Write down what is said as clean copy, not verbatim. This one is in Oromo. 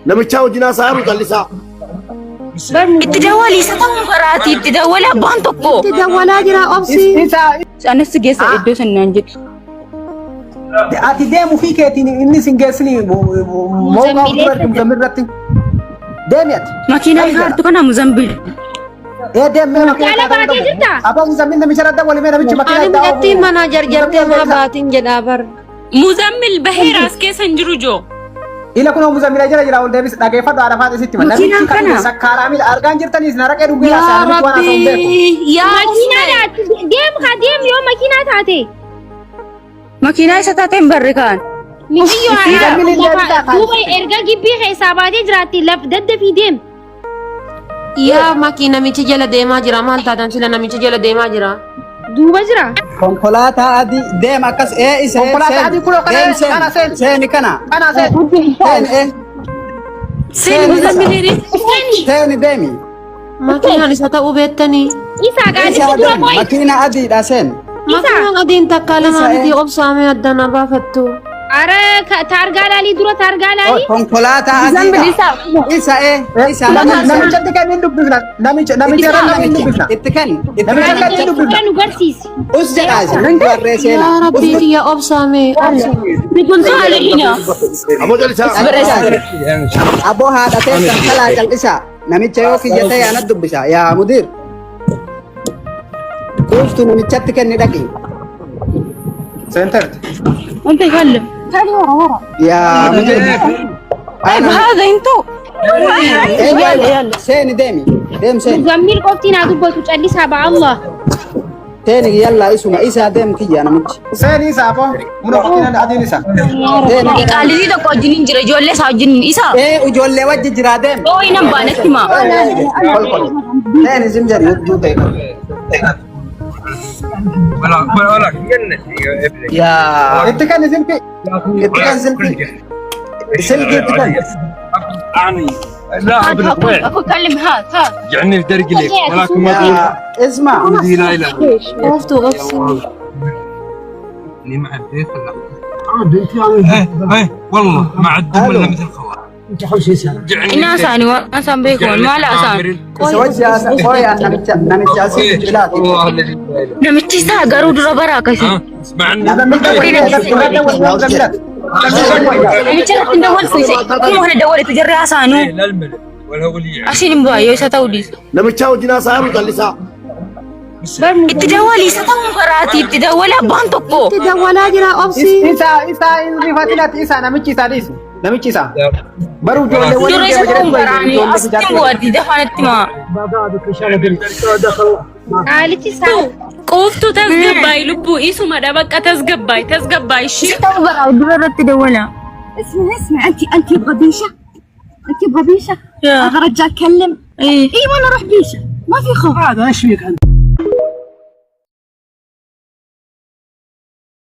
لما تشاو جناس عارو تلسا اتداولي ستم فراتي اتداولي بانتوكو تداولا جرا أبسي أنا سجيس إدو سننجد ati deemu fi keetiin inni sin geessini moogaa ofirratti muzammirratti deemi ati ماكينة هارتو كنا مزمبل deemee makiina baatee jirta? abaa muzammin namicha radda walimee namichi makiina أنا مجتي منا جرجرتي ما باتين جدابر مزمل بحير أسكي سنجرو جو ila kun muzammila jira ol deebis dhageeffadhu arafaat isitti man namichi kan sakkaaraa mil argaan jirtaniis na raqee dubbii يا namichi waan haasa'u beeku ربي يا ماكينة ديم خديم يوم ماكينة تاتي ماكينة ستاتين بركان ميجيو Muzammil illee bitaa kan دوبي إرجع جيبي حساباتي جراتي لف دد في ديم yaa makiina namichi jala deemaa jira maal taatan sila namichi jala deemaa jira دوبا جرا konkolaataa adii deema akkas isa konkolaataa adii kun kana seeni kana kana seeni سين مزمل seeni deemi makiinaan isa ta'uu beektanii إيسا قاعد isa يدور deemi makiina adiidha seen makiinaan adiin takka lama miti obsaamee addana baafattu أرى تارجع لالي دورا تارجع لالي konkolaataa adiidha isa namichatti kan hin dubbifna namicha irratti hin dubbifna itti kan namicha irratti hin dubbifna كنا نقرسيس us jedhaasi warree yaa seena rabbii xiyya obsaamee بيكون سهل هنا أمو تلسا aboo haadha teessan kalaa cal'isa namicha yoo kiyya ta'e ana dubbisa yaa mudiir kuuftu namichatti kenni dhaqi seenterti أنت يكلم yaa mudiir طيب هذا انتو seeni deemi deem seeni مزمل قفتي نادوبة تجلي سبع الله seeni yalla isuma isaa deem kiyya namichi seeni isa aboo muna makiina adiin isa قال لي تقول جنين جرى جولة ساجنين إسا ijoollee wajji jiraa deem أو إنم بانت ما seeni simjari hudduu ta'e ولا جنة يا ابني yaa itti kan silki itti kan silki silki itti kan يعني لا ابن وين أكو كلم هات يعني في درج لك ولكن ما yaa isma تقول لا اله ooftu obsini اللي مع البيت ولا ايه والله ما عندهم ولا مثل خوات إنا ساني وأنا سان بيكون ما لا سان isa wajji haasa hooyaa namicha asii bilaati والله الذي لا اله نمتي سا قارو درا براكسي ها اسمع عني نمتي لا تندول فيسي كم هنا دولة تجري عسانو لا الملك ولا هو اللي أشين مبايو ستوديس لما تشاو جناس عارو تلسا اتداولي ستم فراتي اتداولي بانتوكو تداولا جرا أبسي isa rifaatilaati isa namichi isaa dhiisi namichi isaa baruu ijoollee جرى waliin ستم فراني أستم ودي دفنت ما قالت سا قوفتو تزقباي لبو إيسو مدى بقى تزقباي شي ستم فرا ودرا تداولا اسمع أنت بغبيشة أنت بغبيشة يا أغرجا أكلم إيه إيه وأنا أروح بيشة ما في خوف هذا ايش فيك انت